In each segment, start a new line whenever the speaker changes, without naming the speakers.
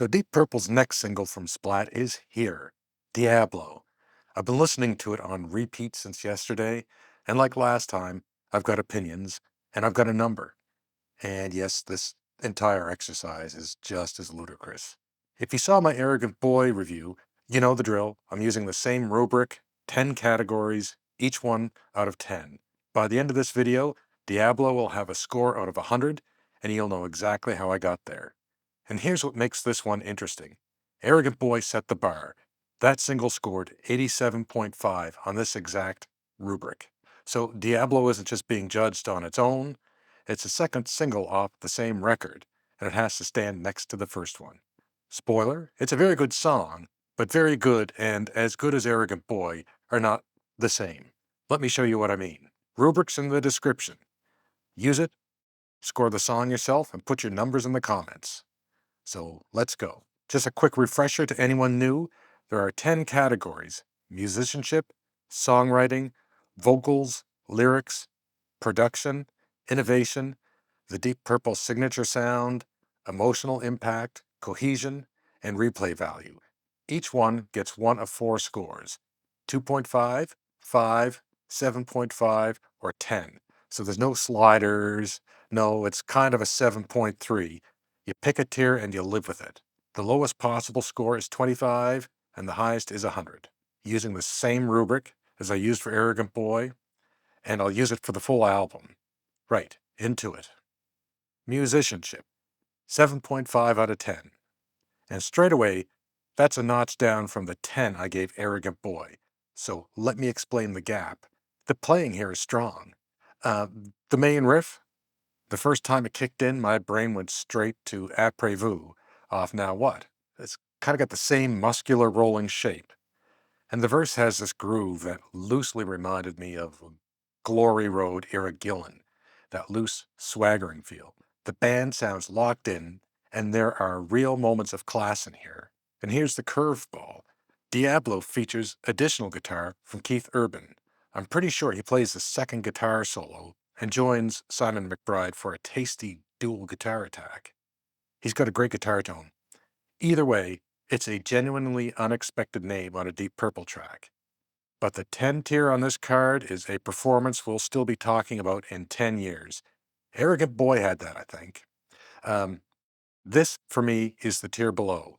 So Deep Purple's next single from Splat is here, Diablo. I've been listening to it on repeat since yesterday, and like last time, I've got opinions, and I've got a number. And yes, this entire exercise is just as ludicrous. If you saw my Arrogant Boy review, you know the drill. I'm using the same rubric, 10 categories, each one out of 10. By the end of this video, Diablo will have a score out of 100, and you'll know exactly how I got there. And here's what makes this one interesting. Arrogant Boy set the bar. That single scored 87.5 on this exact rubric. So Diablo isn't just being judged on its own, it's the second single off the same record, and it has to stand next to the first one. Spoiler, it's a very good song, but very good and as good as Arrogant Boy are not the same. Let me show you what I mean. Rubrics in the description. Use it, score the song yourself, and put your numbers in the comments. So let's go. Just a quick refresher to anyone new. There are 10 categories: musicianship, songwriting, vocals, lyrics, production, innovation, the Deep Purple signature sound, emotional impact, cohesion, and replay value. Each one gets one of 4 scores: 2.5, 5, 7.5, or 10. So there's no sliders. No, it's kind of a 7.3. You pick a tier and you live with it. The lowest possible score is 25, and the highest is 100. Using the same rubric as I used for Arrogant Boy, and I'll use it for the full album. Right, into it. Musicianship, 7.5 out of 10. And straight away, that's a notch down from the 10 I gave Arrogant Boy. So let me explain the gap. The playing here is strong. The main riff, the first time it kicked in, my brain went straight to Après-Vous off Now What. It's kind of got the same muscular rolling shape. And the verse has this groove that loosely reminded me of Glory Road era Gillan, that loose, swaggering feel. The band sounds locked in, and there are real moments of class in here. And here's the curveball. Diablo features additional guitar from Keith Urban. I'm pretty sure he plays the second guitar solo and joins Simon McBride for a tasty dual guitar attack. He's got a great guitar tone. Either way, it's a genuinely unexpected name on a Deep Purple track. But the 10 tier on this card is a performance we'll still be talking about in 10 years. Arrogant Boy had that, I think. This, for me, is the tier below.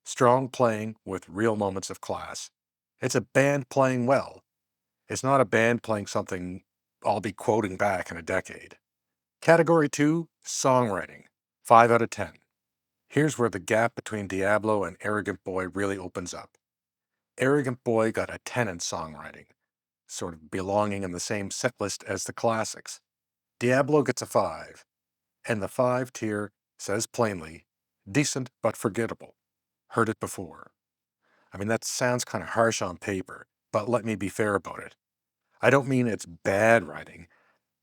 Strong playing with real moments of class. It's a band playing well. It's not a band playing something I'll be quoting back in a decade. Category 2, songwriting, 5 out of 10. Here's where the gap between Diablo and Arrogant Boy really opens up. Arrogant Boy got a 10 in songwriting, sort of belonging in the same set list as the classics. Diablo gets a 5, and the 5 tier says plainly, decent but forgettable. Heard it before. I mean, that sounds kind of harsh on paper, but let me be fair about it. I don't mean it's bad writing.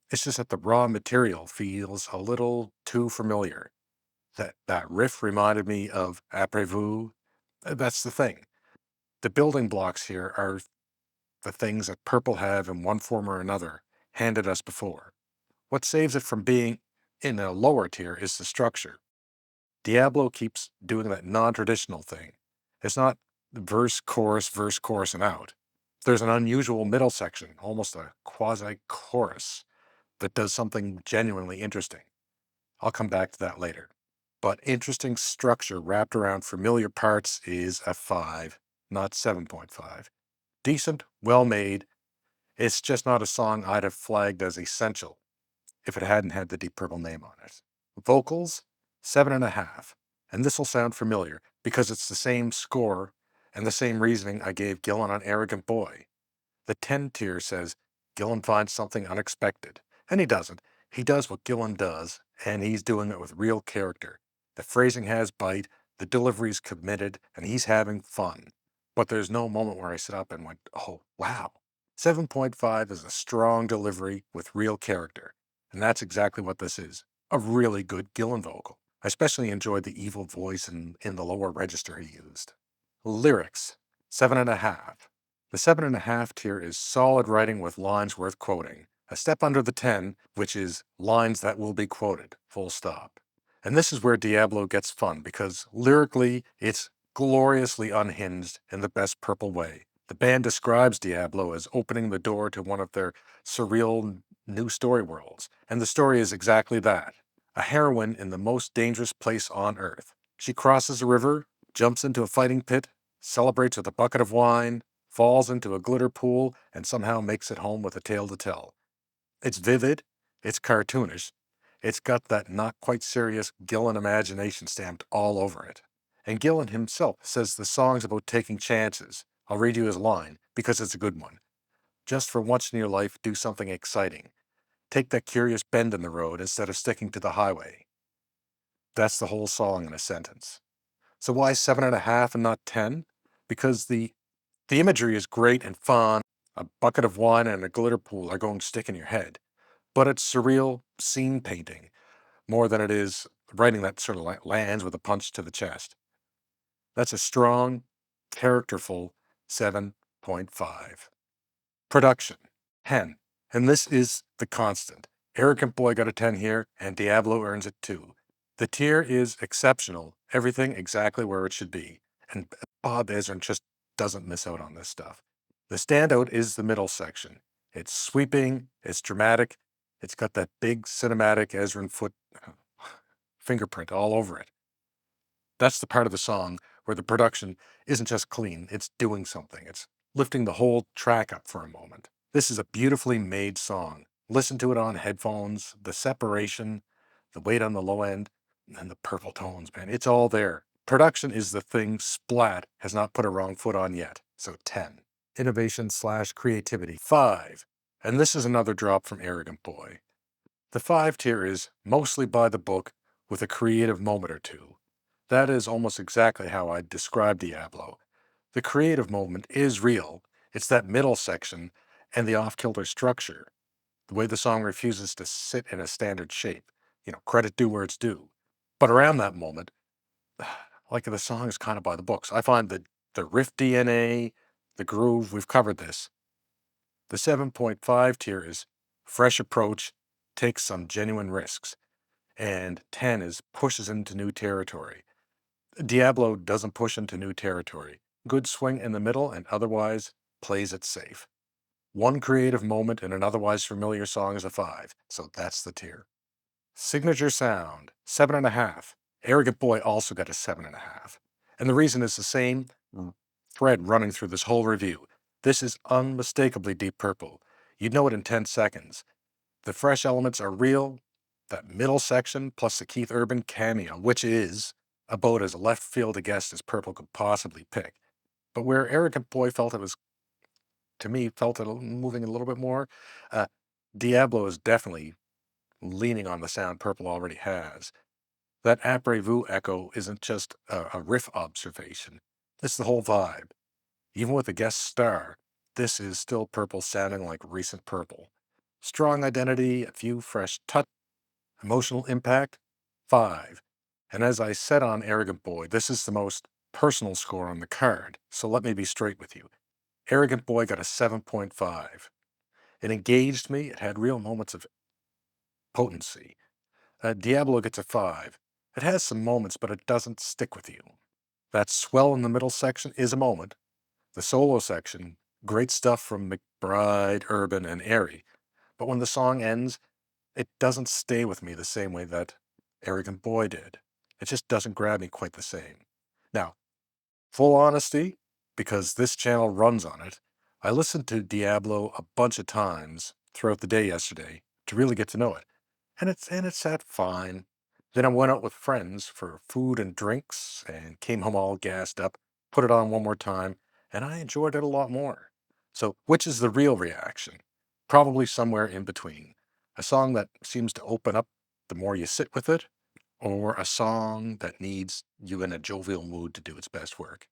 It's just that the raw material feels a little too familiar. That riff reminded me of Après-Vous. That's the thing. The building blocks here are the things that Purple have in one form or another handed us before. What saves it from being in a lower tier is the structure. Diablo keeps doing that non-traditional thing. It's not verse, chorus, and out. There's an unusual middle section, almost a quasi-chorus, that does something genuinely interesting. I'll come back to that later. But interesting structure wrapped around familiar parts is a 5, not 7.5. Decent, well-made. It's just not a song I'd have flagged as essential if it hadn't had the Deep Purple name on it. Vocals, 7.5. And this will sound familiar because it's the same score and the same reasoning I gave Gillan on Arrogant Boy. The 10 tier says Gillan finds something unexpected. And he doesn't. He does what Gillan does, and he's doing it with real character. The phrasing has bite, the delivery's committed, and he's having fun. But there's no moment where I sit up and went, oh, wow. 7.5 is a strong delivery with real character. And that's exactly what this is. A really good Gillan vocal. I especially enjoyed the evil voice in the lower register he used. Lyrics, 7.5. The 7.5 tier is solid writing with lines worth quoting. A step under the 10, which is lines that will be quoted, full stop. And this is where Diablo gets fun, because lyrically, it's gloriously unhinged in the best Purple way. The band describes Diablo as opening the door to one of their surreal new story worlds, and the story is exactly that. A heroine in the most dangerous place on earth. She crosses a river, jumps into a fighting pit, celebrates with a bucket of wine, falls into a glitter pool, and somehow makes it home with a tale to tell. It's vivid, it's cartoonish, it's got that not quite serious Gillen imagination stamped all over it. And Gillen himself says the song's about taking chances. I'll read you his line, because it's a good one. Just for once in your life, do something exciting. Take that curious bend in the road instead of sticking to the highway. That's the whole song in a sentence. So why 7.5 and not 10? Because the imagery is great and fun. A bucket of wine and a glitter pool are going to stick in your head. But it's surreal scene painting more than it is writing that sort of lands with a punch to the chest. That's a strong, characterful 7.5. Production, 10. And this is the constant. Arrogant Boy got a 10 here, and Diablo earns it too. The tier is exceptional, everything exactly where it should be. And Bob Ezrin just doesn't miss out on this stuff. The standout is the middle section. It's sweeping, it's dramatic, it's got that big cinematic Ezrin foot fingerprint all over it. That's the part of the song where the production isn't just clean, it's doing something. It's lifting the whole track up for a moment. This is a beautifully made song. Listen to it on headphones, the separation, the weight on the low end, and the purple tones, man. It's all there. Production is the thing SPLAT has not put a wrong foot on yet. So 10. Innovation/creativity, 5. And this is another drop from Arrogant Boy. The 5 tier is mostly by the book with a creative moment or two. That is almost exactly how I'd describe Diablo. The creative moment is real. It's that middle section and the off-kilter structure. The way the song refuses to sit in a standard shape. Credit due where it's due. But around that moment, like the song is kind of by the books. I find that the riff DNA, the groove, we've covered this. The 7.5 tier is fresh approach, takes some genuine risks. And 10 is pushes into new territory. Diablo doesn't push into new territory. Good swing in the middle and otherwise plays it safe. One creative moment in an otherwise familiar song is a 5, so that's the tier. Signature sound, 7.5. Arrogant Boy also got a 7.5. And the reason is the same thread running through this whole review. This is unmistakably Deep Purple. You'd know it in 10 seconds. The fresh elements are real. That middle section plus the Keith Urban cameo, which is about as left field a guest as Purple could possibly pick. But where Arrogant Boy felt it was, to me, felt it moving a little bit more, Diablo is definitely leaning on the sound Purple already has. That après-vous echo isn't just a riff observation. It's the whole vibe. Even with a guest star, this is still Purple sounding like recent Purple. Strong identity, a few fresh touches. Emotional impact, 5. And as I said on Arrogant Boy, this is the most personal score on the card, so let me be straight with you. Arrogant Boy got a 7.5. It engaged me, it had real moments of potency. Diablo gets a 5. It has some moments, but it doesn't stick with you. That swell in the middle section is a moment. The solo section, great stuff from McBride, Urban, and Airy. But when the song ends, it doesn't stay with me the same way that Arrogant Boy did. It just doesn't grab me quite the same. Now, full honesty, because this channel runs on it, I listened to Diablo a bunch of times throughout the day yesterday to really get to know it. And it sat fine. Then I went out with friends for food and drinks and came home all gassed up, put it on one more time, and I enjoyed it a lot more. So, which is the real reaction? Probably somewhere in between. A song that seems to open up the more you sit with it, or a song that needs you in a jovial mood to do its best work.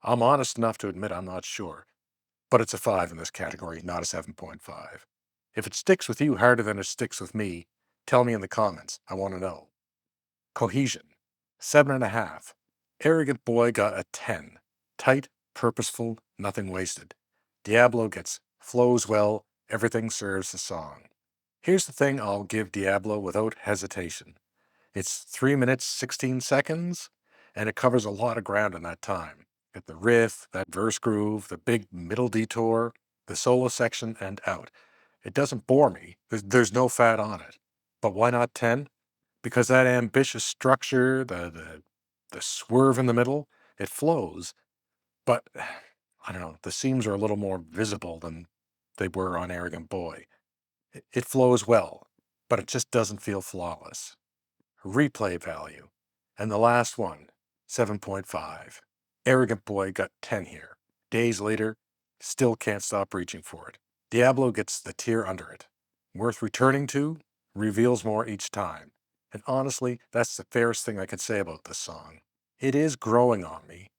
I'm honest enough to admit I'm not sure, but it's a 5 in this category, not a 7.5. If it sticks with you harder than it sticks with me, tell me in the comments. I want to know. Cohesion, 7.5. Arrogant Boy got a 10. Tight, purposeful, nothing wasted. Diablo gets flows well, everything serves the song. Here's the thing I'll give Diablo without hesitation. It's 3 minutes, 16 seconds, and it covers a lot of ground in that time. Get the riff, that verse groove, the big middle detour, the solo section, and out. It doesn't bore me. There's no fat on it. But why not 10? Because that ambitious structure, the swerve in the middle, it flows. But I don't know, the seams are a little more visible than they were on Arrogant Boy. It flows well, but it just doesn't feel flawless. Replay value. And the last one, 7.5. Arrogant Boy got 10 here. Days later, still can't stop reaching for it. Diablo gets the tier under it. Worth returning to, reveals more each time. And honestly, that's the fairest thing I could say about this song. It is growing on me.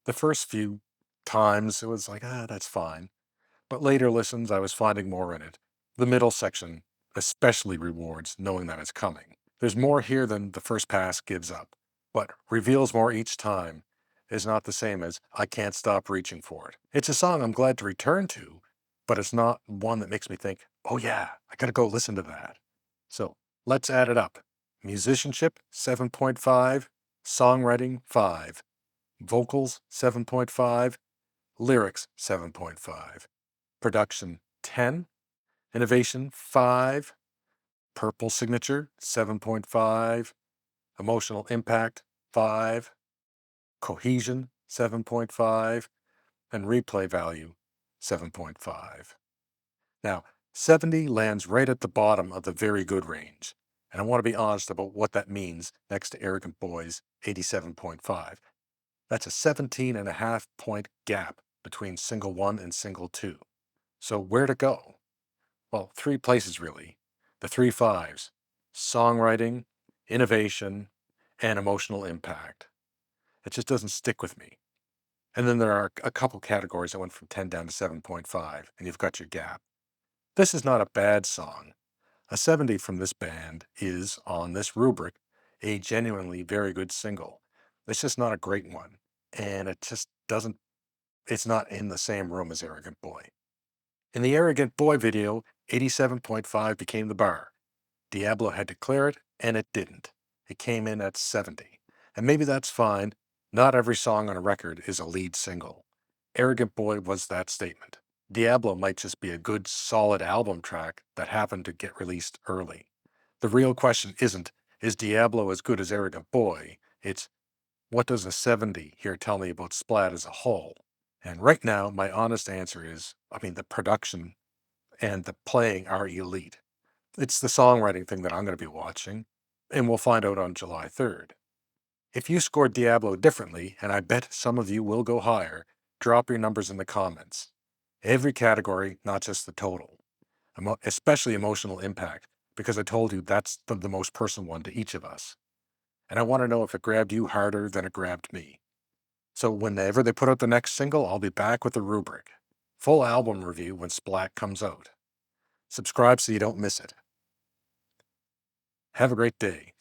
The first few times it was like, that's fine. But later listens, I was finding more in it. The middle section especially rewards knowing that it's coming. There's more here than the first pass gives up. What reveals more each time is not the same as I can't stop reaching for it. It's a song I'm glad to return to, but it's not one that makes me think, oh yeah, I gotta go listen to that. So let's add it up. Musicianship, 7.5. Songwriting, 5. Vocals, 7.5. Lyrics, 7.5. Production, 10. Innovation, 5. Purple signature, 7.5. Emotional impact, 5. Cohesion, 7.5. And replay value, 7.5. Now, 70 lands right at the bottom of the very good range. And I want to be honest about what that means next to Arrogant Boy's 87.5. That's a 17.5 point gap between single 1 and single 2. So where to go? Well, 3 places really. The 3 fives: songwriting, innovation, and emotional impact. It just doesn't stick with me. And then there are a couple categories that went from 10 down to 7.5, and you've got your gap. This is not a bad song. A 70 from this band is, on this rubric, a genuinely very good single. It's just not a great one. And it just doesn't, it's not in the same room as Arrogant Boy. In the Arrogant Boy video, 87.5 became the bar. Diablo had to clear it, and it didn't. It came in at 70. And maybe that's fine. Not every song on a record is a lead single. Arrogant Boy was that statement. Diablo might just be a good, solid album track that happened to get released early. The real question isn't, is Diablo as good as Arrogant Boy? It's, what does a 70 here tell me about SPLAT as a whole? And right now, my honest answer is, the production and the playing are elite. It's the songwriting thing that I'm going to be watching, and we'll find out on July 3rd. If you scored Diablo differently, and I bet some of you will go higher, drop your numbers in the comments. Every category, not just the total. Especially emotional impact, because I told you that's the most personal one to each of us. And I want to know if it grabbed you harder than it grabbed me. So whenever they put out the next single, I'll be back with a rubric. Full album review when SPLAT comes out. Subscribe so you don't miss it. Have a great day.